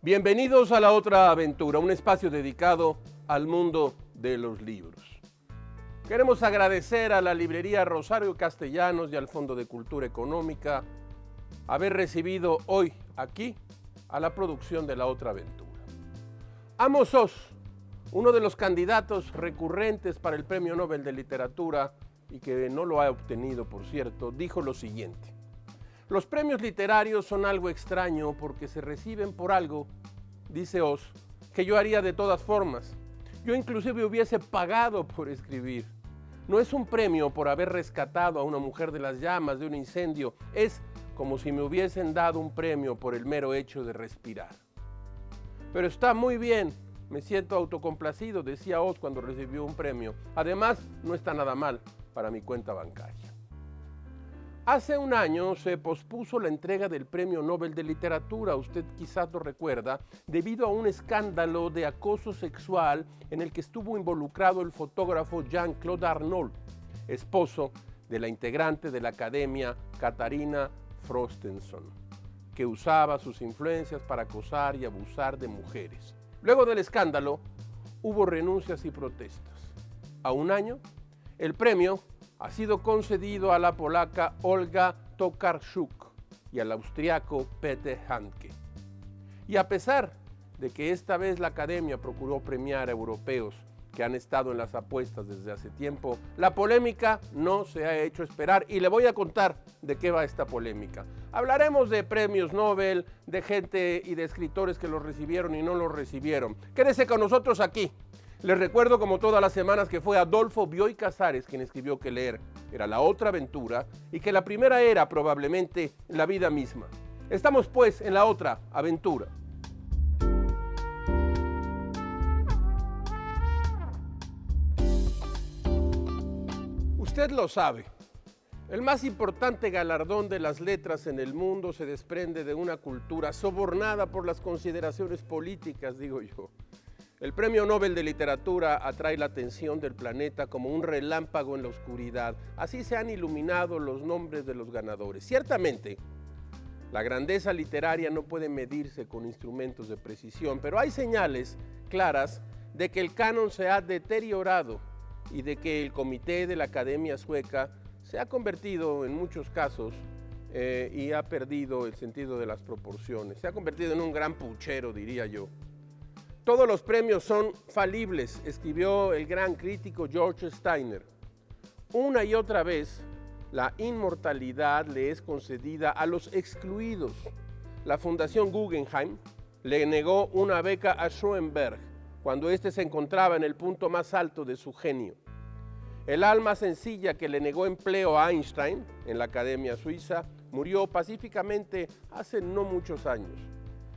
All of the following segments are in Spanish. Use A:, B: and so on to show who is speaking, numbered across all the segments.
A: Bienvenidos a La Otra Aventura, un espacio dedicado al mundo de los libros. Queremos agradecer a la librería Rosario Castellanos y al Fondo de Cultura Económica haber recibido hoy aquí a la producción de La Otra Aventura. Amos Oz, uno de los candidatos recurrentes para el Premio Nobel de Literatura y que no lo ha obtenido, por cierto, dijo lo siguiente: los premios literarios son algo extraño porque se reciben por algo, dice Oz, que yo haría de todas formas. Yo inclusive hubiese pagado por escribir. No es un premio por haber rescatado a una mujer de las llamas de un incendio, es como si me hubiesen dado un premio por el mero hecho de respirar. Pero está muy bien, me siento autocomplacido, decía Oz cuando recibió un premio. Además, no está nada mal para mi cuenta bancaria. Hace un año se pospuso la entrega del Premio Nobel de Literatura, usted quizás lo recuerda, debido a un escándalo de acoso sexual en el que estuvo involucrado el fotógrafo Jean-Claude Arnault, esposo de la integrante de la Academia Katharina Frostenson, que usaba sus influencias para acosar y abusar de mujeres. Luego del escándalo, hubo renuncias y protestas. A un año, el premio ha sido concedido a la polaca Olga Tokarczuk y al austriaco Peter Handke. Y a pesar de que esta vez la Academia procuró premiar a europeos que han estado en las apuestas desde hace tiempo, la polémica no se ha hecho esperar y le voy a contar de qué va esta polémica. Hablaremos de premios Nobel, de gente y de escritores que los recibieron y no los recibieron. Quédese con nosotros aquí. Les recuerdo, como todas las semanas, que fue Adolfo Bioy Casares quien escribió que leer era la otra aventura y que la primera era probablemente la vida misma. Estamos pues en la otra aventura. Usted lo sabe, el más importante galardón de las letras en el mundo se desprende de una cultura sobornada por las consideraciones políticas, digo yo. El Premio Nobel de Literatura atrae la atención del planeta como un relámpago en la oscuridad. Así se han iluminado los nombres de los ganadores. Ciertamente, la grandeza literaria no puede medirse con instrumentos de precisión, pero hay señales claras de que el canon se ha deteriorado y de que el comité de la Academia Sueca se ha convertido en muchos casos y ha perdido el sentido de las proporciones. Se ha convertido en un gran puchero, diría yo. Todos los premios son falibles, escribió el gran crítico George Steiner. Una y otra vez, la inmortalidad le es concedida a los excluidos. La Fundación Guggenheim le negó una beca a Schoenberg cuando éste se encontraba en el punto más alto de su genio. El alma sencilla que le negó empleo a Einstein en la Academia Suiza murió pacíficamente hace no muchos años.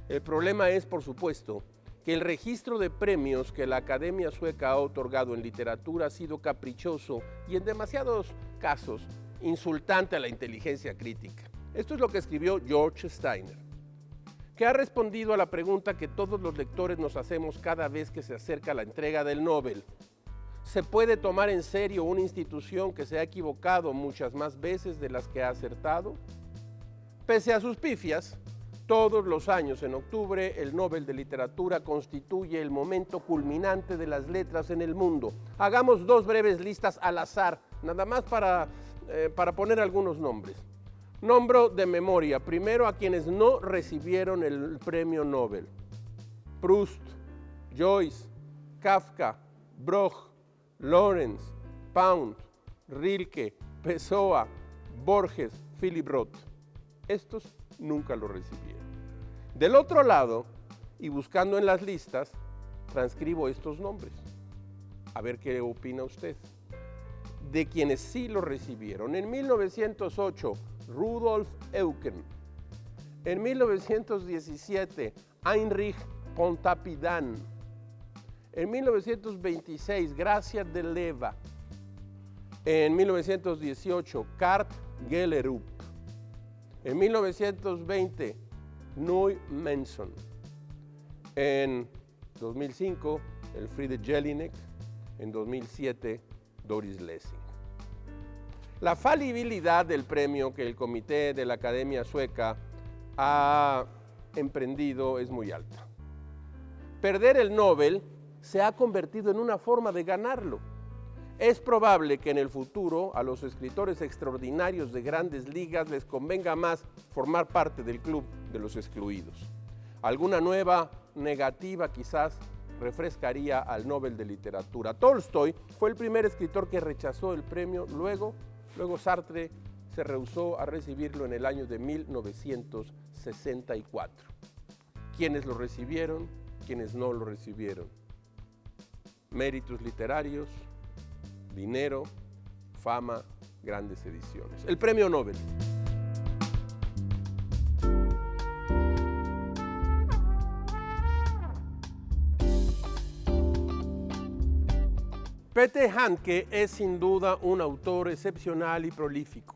A: El problema es, por supuesto, que el registro de premios que la Academia Sueca ha otorgado en literatura ha sido caprichoso y en demasiados casos insultante a la inteligencia crítica. Esto es lo que escribió George Steiner, que ha respondido a la pregunta que todos los lectores nos hacemos cada vez que se acerca la entrega del Nobel. ¿Se puede tomar en serio una institución que se ha equivocado muchas más veces de las que ha acertado? Pese a sus pifias, todos los años en octubre el Nobel de Literatura constituye el momento culminante de las letras en el mundo. Hagamos dos breves listas al azar, nada más para poner algunos nombres. Nombro de memoria, primero a quienes no recibieron el premio Nobel: Proust, Joyce, Kafka, Bloch, Lawrence, Pound, Rilke, Pessoa, Borges, Philip Roth. Estos nunca lo recibieron. Del otro lado, y buscando en las listas, transcribo estos nombres. A ver qué opina usted. De quienes sí lo recibieron. En 1908, Rudolf Eucken. En 1917, Heinrich Pontoppidan. En 1926, Gracia de Leva. En 1918, Kurt Gellerup. En 1920, Knut Menson. En 2005, Elfriede Jelinek. En 2007, Doris Lessing. La falibilidad del premio que el comité de la Academia Sueca ha emprendido es muy alta. perder el Nobel se ha convertido en una forma de ganarlo. Es probable que en el futuro a los escritores extraordinarios de grandes ligas les convenga más formar parte del club de los excluidos. Alguna nueva negativa quizás refrescaría al Nobel de Literatura. Tolstoy fue el primer escritor que rechazó el premio, luego Sartre se rehusó a recibirlo en el año de 1964. ¿Quiénes lo recibieron? ¿Quiénes no lo recibieron? Méritos literarios, dinero, fama, grandes ediciones. El premio Nobel. P.T. Handke es sin duda un autor excepcional y prolífico.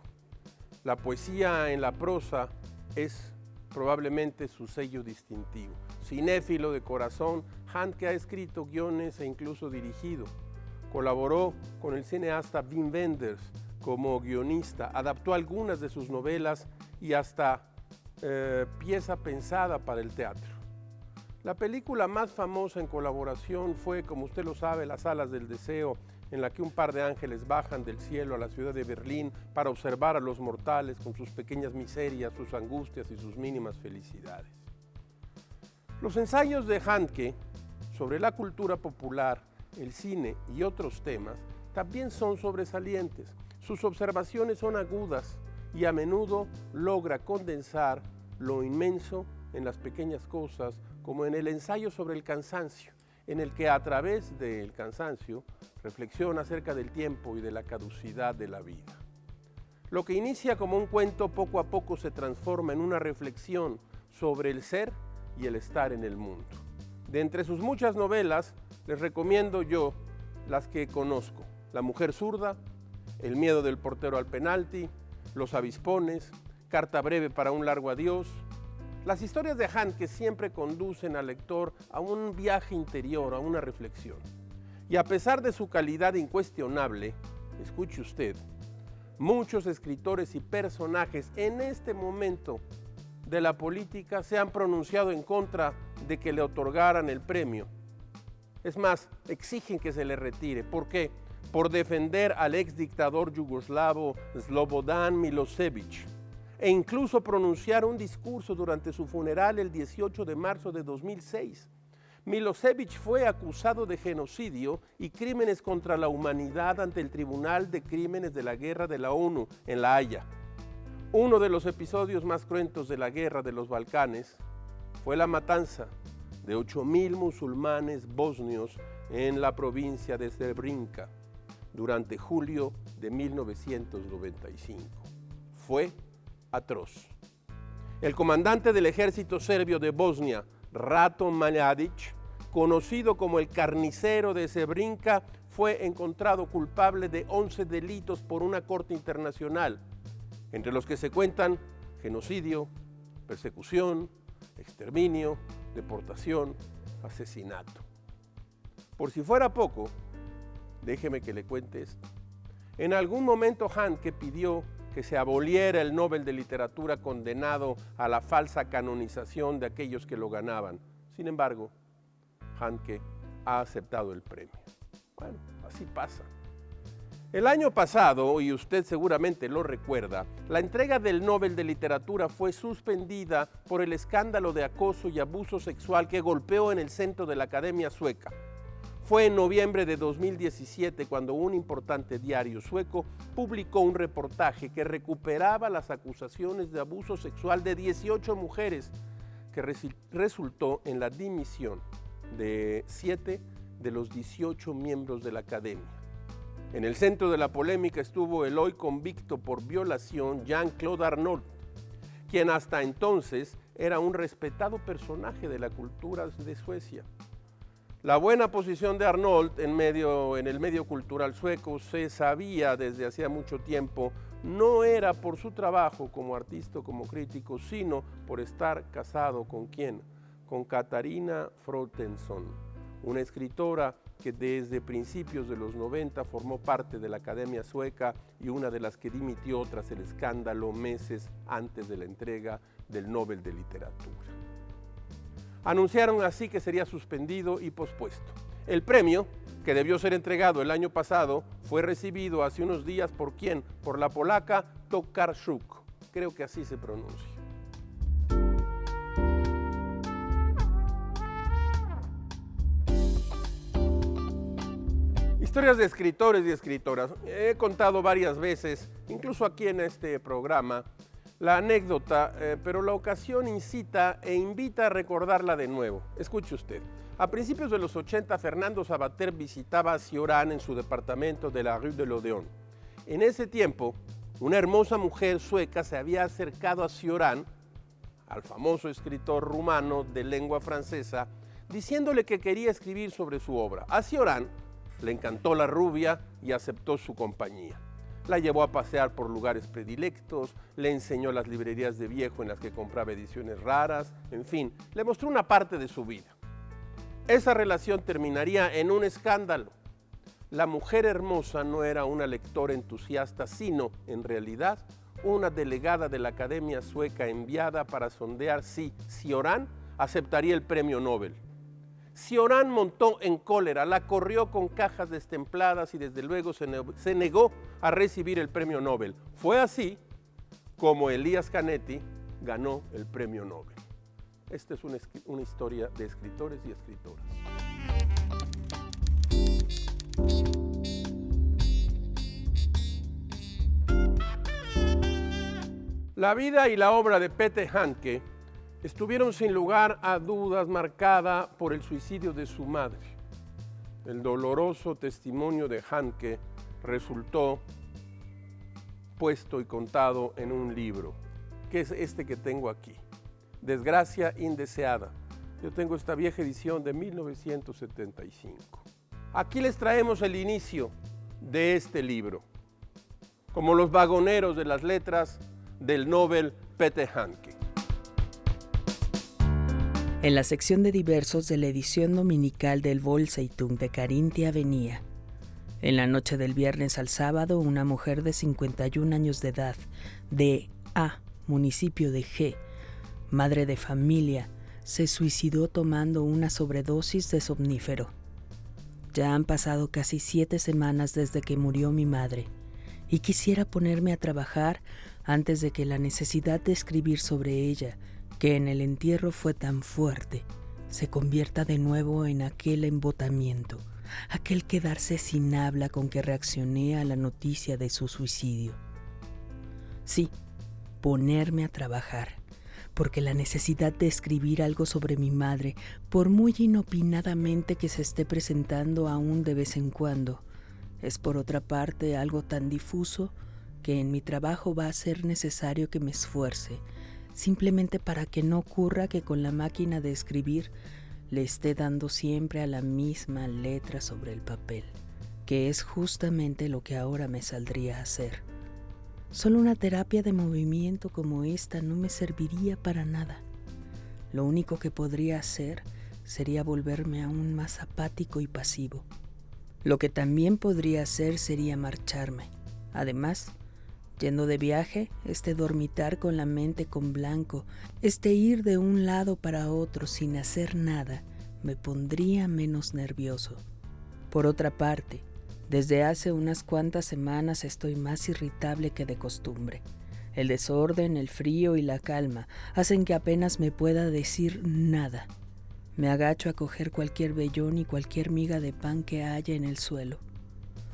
A: La poesía en la prosa es probablemente su sello distintivo. Cinéfilo de corazón, Handke ha escrito guiones e incluso dirigido. Colaboró con el cineasta Wim Wenders como guionista, adaptó algunas de sus novelas y hasta pieza pensada para el teatro. La película más famosa en colaboración fue, como usted lo sabe, Las alas del deseo, en la que un par de ángeles bajan del cielo a la ciudad de Berlín para observar a los mortales con sus pequeñas miserias, sus angustias y sus mínimas felicidades. Los ensayos de Handke sobre la cultura popular, el cine y otros temas también son sobresalientes. Sus observaciones son agudas y a menudo logra condensar lo inmenso en las pequeñas cosas, como en el ensayo sobre el cansancio, en el que a través del cansancio reflexiona acerca del tiempo y de la caducidad de la vida. Lo que inicia como un cuento poco a poco se transforma en una reflexión sobre el ser y el estar en el mundo. De entre sus muchas novelas, les recomiendo yo las que conozco: La mujer zurda, El miedo del portero al penalti, Los avispones, Carta breve para un largo adiós. Las historias de Handke siempre conducen al lector a un viaje interior, a una reflexión. Y a pesar de su calidad incuestionable, escuche usted, muchos escritores y personajes en este momento de la política se han pronunciado en contra de que le otorgaran el premio. Es más, exigen que se le retire. ¿Por qué? Por defender al exdictador yugoslavo Slobodan Milošević e incluso pronunciar un discurso durante su funeral el 18 de marzo de 2006. Milošević fue acusado de genocidio y crímenes contra la humanidad ante el Tribunal de Crímenes de la Guerra de la ONU en La Haya. Uno de los episodios más cruentos de la guerra de los Balcanes fue la matanza de 8,000 musulmanes bosnios en la provincia de Srebrenica durante julio de 1995. Fue atroz. El comandante del ejército serbio de Bosnia, Ratko Mladić, conocido como el carnicero de Srebrenica, fue encontrado culpable de 11 delitos por una corte internacional, entre los que se cuentan genocidio, persecución, exterminio, deportación, asesinato. Por si fuera poco, déjeme que le cuente esto. En algún momento Handke pidió que se aboliera el Nobel de Literatura condenado a la falsa canonización de aquellos que lo ganaban. Sin embargo, Handke ha aceptado el premio. Bueno, así pasa. El año pasado, y usted seguramente lo recuerda, la entrega del Nobel de Literatura fue suspendida por el escándalo de acoso y abuso sexual que golpeó en el centro de la Academia Sueca. Fue en noviembre de 2017 cuando un importante diario sueco publicó un reportaje que recuperaba las acusaciones de abuso sexual de 18 mujeres, que resultó en la dimisión de 7 de los 18 miembros de la Academia. En el centro de la polémica estuvo el hoy convicto por violación Jean-Claude Arnault, quien hasta entonces era un respetado personaje de la cultura de Suecia. La buena posición de Arnault en el medio cultural sueco se sabía desde hacía mucho tiempo. No era por su trabajo como artista o como crítico, sino por estar casado ¿con quién? Con Katarina Frotenson, una escritora que desde principios de los 90 formó parte de la Academia Sueca y una de las que dimitió tras el escándalo meses antes de la entrega del Nobel de Literatura. Anunciaron así que sería suspendido y pospuesto. El premio, que debió ser entregado el año pasado, fue recibido hace unos días ¿por quién? Por la polaca Tokarczuk. Creo que así se pronuncia. Historias de escritores y escritoras. He contado varias veces, incluso aquí en este programa, la anécdota, pero la ocasión incita e invita a recordarla de nuevo. Escuche usted. A principios de los 80, Fernando Savater visitaba a Cioran en su departamento de la Rue de l'Odéon. En ese tiempo, una hermosa mujer sueca se había acercado a Cioran, al famoso escritor rumano de lengua francesa, diciéndole que quería escribir sobre su obra. A Cioran le encantó la rubia y aceptó su compañía. La llevó a pasear por lugares predilectos, le enseñó las librerías de viejo en las que compraba ediciones raras, en fin, le mostró una parte de su vida. Esa relación terminaría en un escándalo. La mujer hermosa no era una lectora entusiasta, sino, en realidad, una delegada de la Academia Sueca enviada para sondear si Cioran aceptaría el premio Nobel. Cioran montó en cólera, la corrió con cajas destempladas y desde luego se negó a recibir el premio Nobel. Fue así como Elias Canetti ganó el premio Nobel. Esta es una historia de escritores y escritoras. La vida y la obra de Peter Handke estuvieron sin lugar a dudas marcada por el suicidio de su madre. El doloroso testimonio de Handke resultó puesto y contado en un libro, que es este que tengo aquí, Desgracia indeseada. Yo tengo esta vieja edición de 1975. Aquí les traemos el inicio de este libro, como los vagoneros de las letras del Nobel Peter Handke.
B: En la sección de diversos de la edición dominical del Volkszeitung de Carinthia venía: en la noche del viernes al sábado, una mujer de 51 años de edad, de A, municipio de G, madre de familia, se suicidó tomando una sobredosis de somnífero. Ya han pasado casi 7 semanas desde que murió mi madre, y quisiera ponerme a trabajar antes de que la necesidad de escribir sobre ella, que en el entierro fue tan fuerte, se convierta de nuevo en aquel embotamiento, aquel quedarse sin habla con que reaccioné a la noticia de su suicidio. Sí, ponerme a trabajar, porque la necesidad de escribir algo sobre mi madre, por muy inopinadamente que se esté presentando aún de vez en cuando, es por otra parte algo tan difuso que en mi trabajo va a ser necesario que me esfuerce, simplemente para que no ocurra que con la máquina de escribir le esté dando siempre a la misma letra sobre el papel, que es justamente lo que ahora me saldría a hacer. Solo una terapia de movimiento como esta no me serviría para nada. Lo único que podría hacer sería volverme aún más apático y pasivo. Lo que también podría hacer sería marcharme. Además, yendo de viaje, dormitar con la mente con blanco, ir de un lado para otro sin hacer nada, me pondría menos nervioso. Por otra parte, desde hace unas cuantas semanas estoy más irritable que de costumbre. El desorden, el frío y la calma hacen que apenas me pueda decir nada. Me agacho a coger cualquier vellón y cualquier miga de pan que haya en el suelo.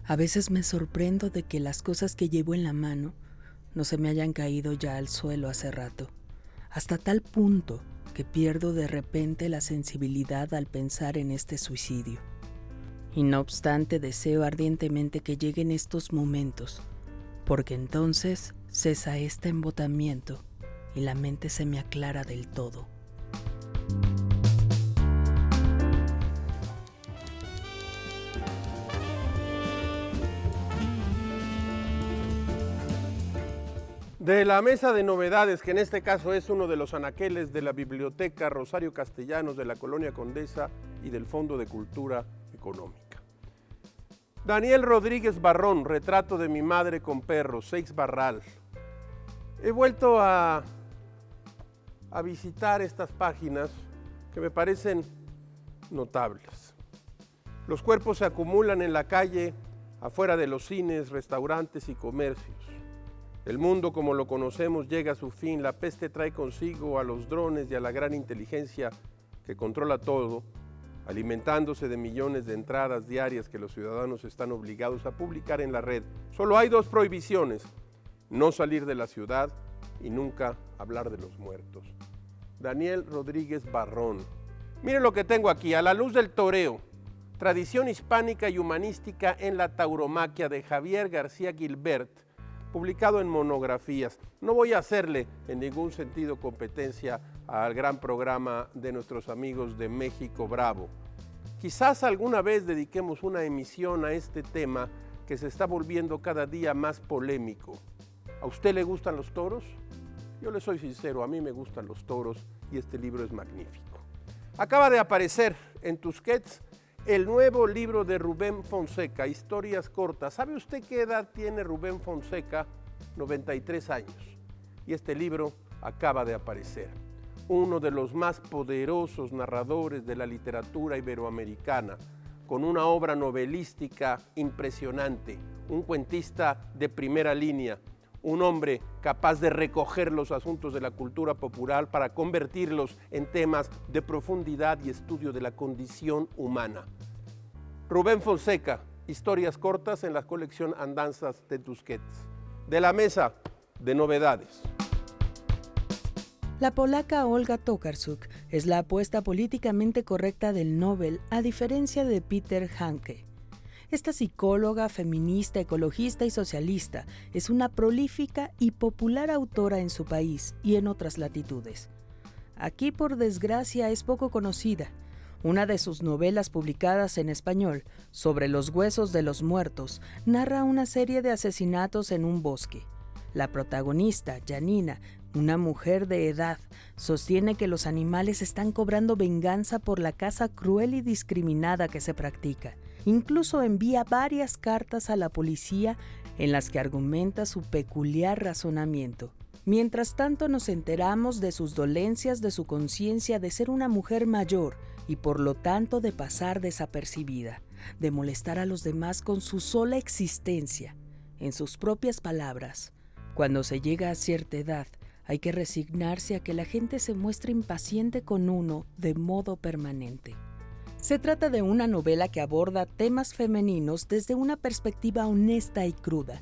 B: A veces me sorprendo de que las cosas que llevo en la mano no se me hayan caído ya al suelo hace rato, hasta tal punto que pierdo de repente la sensibilidad al pensar en este suicidio. Y no obstante deseo ardientemente que lleguen estos momentos, porque entonces cesa este embotamiento y la mente se me aclara del todo.
A: De la mesa de novedades, que en este caso es uno de los anaqueles de la Biblioteca Rosario Castellanos de la Colonia Condesa y del Fondo de Cultura Económica. Daniel Rodríguez Barrón, Retrato de mi madre con perros, Seix Barral. He vuelto a visitar estas páginas que me parecen notables. Los cuerpos se acumulan en la calle, afuera de los cines, restaurantes y comercios. El mundo como lo conocemos llega a su fin. La peste trae consigo a los drones y a la gran inteligencia que controla todo, alimentándose de millones de entradas diarias que los ciudadanos están obligados a publicar en la red. Solo hay dos prohibiciones: no salir de la ciudad y nunca hablar de los muertos. Daniel Rodríguez Barrón. Mire lo que tengo aquí: A la luz del toreo, tradición hispánica y humanística en la tauromaquia, de Javier García Gilbert, publicado en Monografías. No voy a hacerle en ningún sentido competencia al gran programa de nuestros amigos de México Bravo. Quizás alguna vez dediquemos una emisión a este tema que se está volviendo cada día más polémico. ¿A usted le gustan los toros? Yo le soy sincero, a mí me gustan los toros y este libro es magnífico. Acaba de aparecer en Tusquets el nuevo libro de Rubén Fonseca, Historias cortas. ¿Sabe usted qué edad tiene Rubén Fonseca? 93 años. Y este libro acaba de aparecer. Uno de los más poderosos narradores de la literatura iberoamericana, con una obra novelística impresionante, un cuentista de primera línea, un hombre capaz de recoger los asuntos de la cultura popular para convertirlos en temas de profundidad y estudio de la condición humana. Rubén Fonseca, Historias cortas, en la colección Andanzas de Tusquets. De la mesa de novedades.
B: La polaca Olga Tokarczuk es la apuesta políticamente correcta del Nobel, a diferencia de Peter Handke. Esta psicóloga, feminista, ecologista y socialista es una prolífica y popular autora en su país y en otras latitudes. Aquí, por desgracia, es poco conocida. Una de sus novelas publicadas en español, Sobre los huesos de los muertos, narra una serie de asesinatos en un bosque. La protagonista, Janina, una mujer de edad, sostiene que los animales están cobrando venganza por la caza cruel y discriminada que se practica. Incluso envía varias cartas a la policía en las que argumenta su peculiar razonamiento. Mientras tanto, nos enteramos de sus dolencias, de su conciencia de ser una mujer mayor y por lo tanto de pasar desapercibida, de molestar a los demás con su sola existencia. En sus propias palabras, cuando se llega a cierta edad, hay que resignarse a que la gente se muestre impaciente con uno de modo permanente. Se trata de una novela que aborda temas femeninos desde una perspectiva honesta y cruda.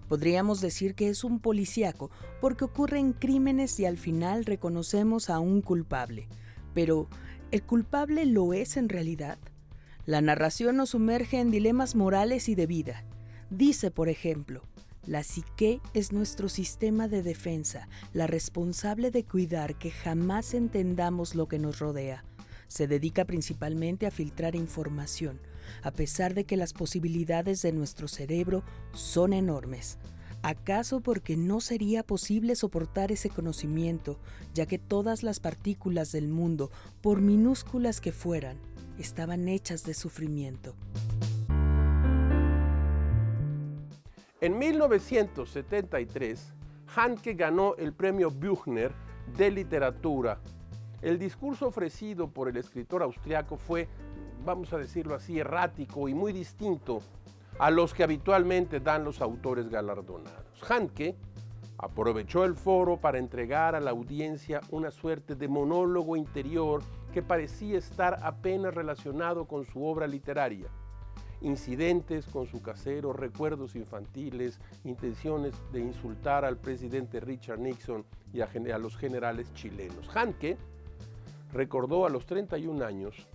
B: Podríamos decir que es un policíaco porque ocurren crímenes y al final reconocemos a un culpable. Pero, ¿el culpable lo es en realidad? La narración nos sumerge en dilemas morales y de vida. Dice, por ejemplo, la psique es nuestro sistema de defensa, la responsable de cuidar que jamás entendamos lo que nos rodea. Se dedica principalmente a filtrar información, a pesar de que las posibilidades de nuestro cerebro son enormes. ¿Acaso porque no sería posible soportar ese conocimiento, ya que todas las partículas del mundo, por minúsculas que fueran, estaban hechas de sufrimiento?
A: En 1973, Handke ganó el premio Büchner de literatura. El discurso ofrecido por el escritor austriaco fue, vamos a decirlo así, errático y muy distinto a los que habitualmente dan los autores galardonados. Handke aprovechó el foro para entregar a la audiencia una suerte de monólogo interior que parecía estar apenas relacionado con su obra literaria. Incidentes con su casero, recuerdos infantiles, intenciones de insultar al presidente Richard Nixon y a los generales chilenos. Handke recordó a los 31 años,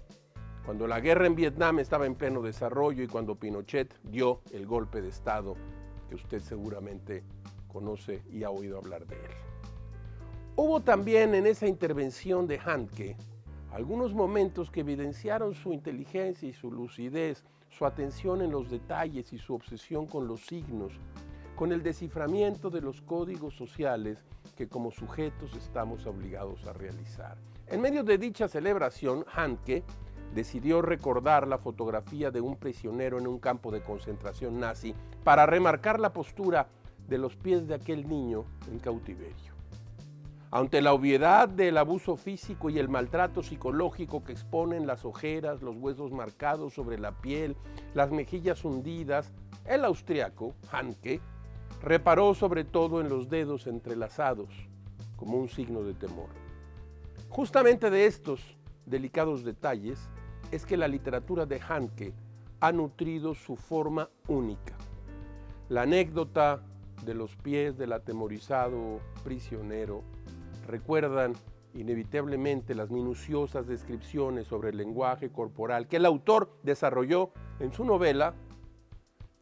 A: cuando la guerra en Vietnam estaba en pleno desarrollo y cuando Pinochet dio el golpe de Estado, que usted seguramente conoce y ha oído hablar de él. Hubo también en esa intervención de Handke algunos momentos que evidenciaron su inteligencia y su lucidez, su atención en los detalles y su obsesión con los signos, con el desciframiento de los códigos sociales que como sujetos estamos obligados a realizar. En medio de dicha celebración, Handke decidió recordar la fotografía de un prisionero en un campo de concentración nazi para remarcar la postura de los pies de aquel niño en cautiverio. Ante la obviedad del abuso físico y el maltrato psicológico que exponen las ojeras, los huesos marcados sobre la piel, las mejillas hundidas, el austriaco, Hanke, reparó sobre todo en los dedos entrelazados, como un signo de temor. Justamente de estos delicados detalles es que la literatura de Hanke ha nutrido su forma única. La anécdota de los pies del atemorizado prisionero recuerdan inevitablemente las minuciosas descripciones sobre el lenguaje corporal que el autor desarrolló en su novela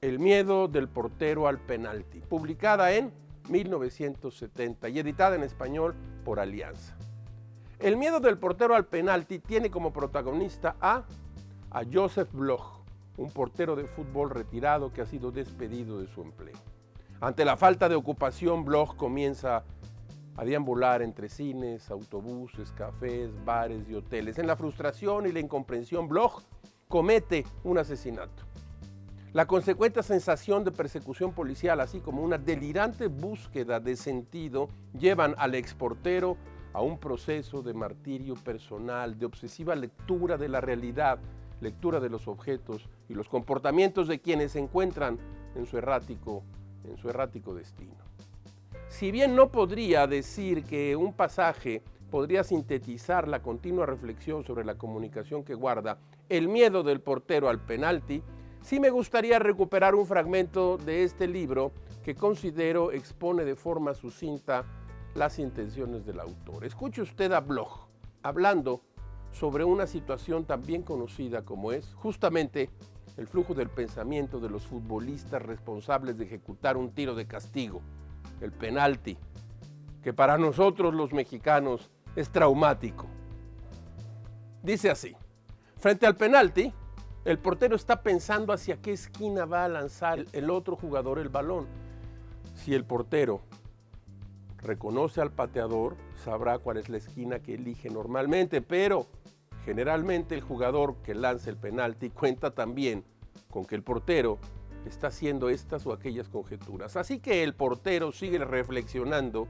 A: El miedo del portero al penalti, publicada en 1970 y editada en español por Alianza. El miedo del portero al penalti tiene como protagonista a Josef Bloch, un portero de fútbol retirado que ha sido despedido de su empleo. Ante la falta de ocupación, Bloch comienza a deambular entre cines, autobuses, cafés, bares y hoteles. En la frustración y la incomprensión, Bloch comete un asesinato. La consecuente sensación de persecución policial, así como una delirante búsqueda de sentido, llevan al exportero a un proceso de martirio personal, de obsesiva lectura de la realidad, lectura de los objetos y los comportamientos de quienes se encuentran en su errático destino. Si bien no podría decir que un pasaje podría sintetizar la continua reflexión sobre la comunicación que guarda El miedo del portero al penalti, sí me gustaría recuperar un fragmento de este libro que considero expone de forma sucinta las intenciones del autor. Escuche usted a Bloch hablando sobre una situación tan bien conocida como es justamente el flujo del pensamiento de los futbolistas responsables de ejecutar un tiro de castigo, el penalti, que para nosotros los mexicanos es traumático. Dice así: frente al penalti, el portero está pensando hacia qué esquina va a lanzar el otro jugador el balón. Si el portero reconoce al pateador, sabrá cuál es la esquina que elige normalmente, pero generalmente el jugador que lanza el penalti cuenta también con que el portero está haciendo estas o aquellas conjeturas. Así que el portero sigue reflexionando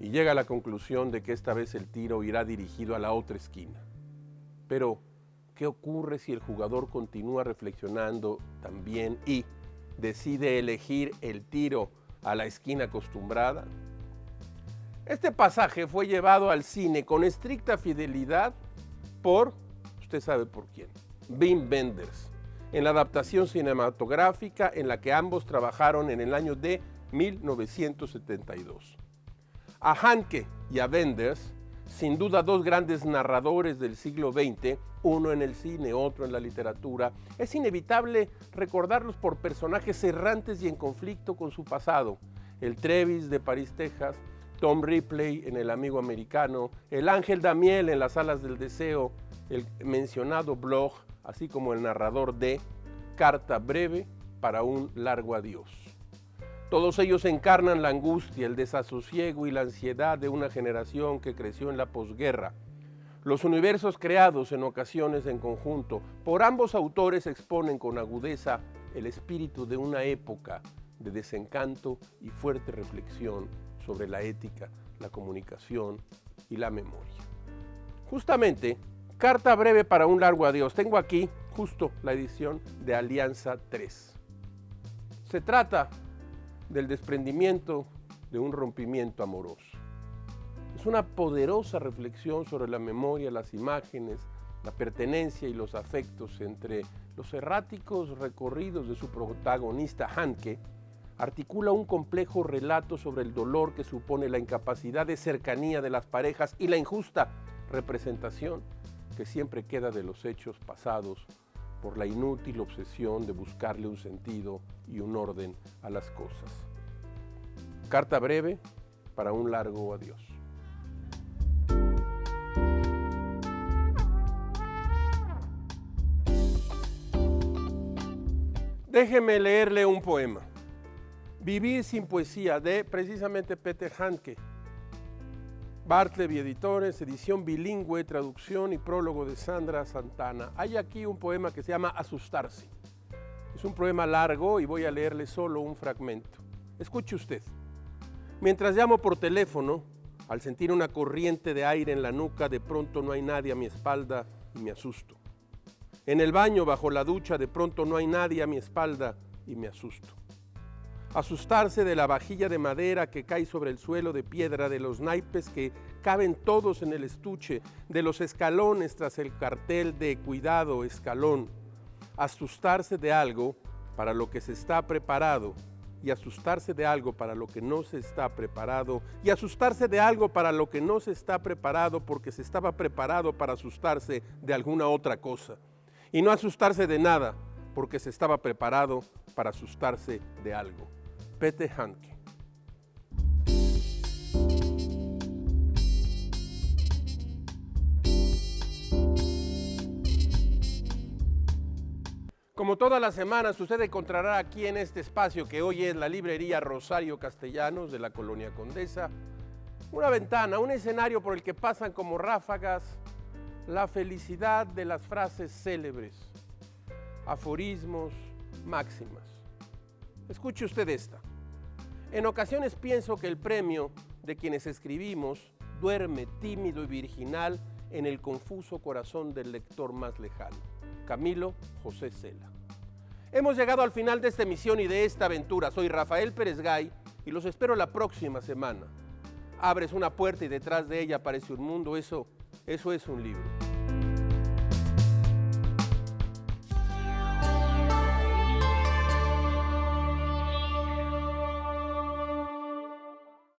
A: y llega a la conclusión de que esta vez el tiro irá dirigido a la otra esquina. Pero, ¿qué ocurre si el jugador continúa reflexionando también y decide elegir el tiro a la esquina acostumbrada? Este pasaje fue llevado al cine con estricta fidelidad por, usted sabe por quién, Wim Wenders, en la adaptación cinematográfica en la que ambos trabajaron en el año de 1972. A Hanke y a Wenders, sin duda dos grandes narradores del siglo XX, uno en el cine, otro en la literatura, es inevitable recordarlos por personajes errantes y en conflicto con su pasado. El Trevis de París, Texas, Tom Ripley en El amigo americano, el Ángel Damiel en Las alas del deseo, el mencionado Bloch, así como el narrador de Carta breve para un largo adiós. Todos ellos encarnan la angustia, el desasosiego y la ansiedad de una generación que creció en la posguerra. Los universos creados en ocasiones en conjunto por ambos autores exponen con agudeza el espíritu de una época de desencanto y fuerte reflexión sobre la ética, la comunicación y la memoria. Justamente, Carta breve para un largo adiós. Tengo aquí justo la edición de Alianza 3. Se trata del desprendimiento de un rompimiento amoroso. Es una poderosa reflexión sobre la memoria, las imágenes, la pertenencia y los afectos entre los erráticos recorridos de su protagonista Hanke. Articula un complejo relato sobre el dolor que supone la incapacidad de cercanía de las parejas y la injusta representación que siempre queda de los hechos pasados por la inútil obsesión de buscarle un sentido y un orden a las cosas. Carta breve para un largo adiós. Déjeme leerle un poema. Vivir sin poesía, de precisamente Peter Hanke. Bartleby Editores, edición bilingüe, traducción y prólogo de Sandra Santana. Hay aquí un poema que se llama Asustarse. Es un poema largo y voy a leerle solo un fragmento. Escuche usted. Mientras llamo por teléfono, Al sentir una corriente de aire en la nuca, de pronto no hay nadie a mi espalda y me asusto. En el baño, bajo la ducha, de pronto no hay nadie a mi espalda y me asusto. Asustarse de la vajilla de madera que cae sobre el suelo de piedra, de los naipes que caben todos en el estuche, de los escalones tras el cartel de cuidado, escalón. Asustarse de algo para lo que se está preparado y asustarse de algo para lo que no se está preparado y asustarse de algo para lo que no se está preparado porque se estaba preparado para asustarse de alguna otra cosa y no asustarse de nada porque se estaba preparado para asustarse de algo. Pete Handke. Como todas las semanas, usted encontrará aquí en este espacio que hoy es la librería Rosario Castellanos de la Colonia Condesa, una ventana, un escenario por el que pasan como ráfagas la felicidad de las frases célebres, aforismos, máximas. Escuche usted esta. En ocasiones pienso que el premio de quienes escribimos duerme tímido y virginal en el confuso corazón del lector más lejano. Camilo José Cela. Hemos llegado al final de esta emisión y de esta aventura. Soy Rafael Pérez Gay y los espero la próxima semana. Abres una puerta y detrás de ella aparece un mundo. Eso es un libro.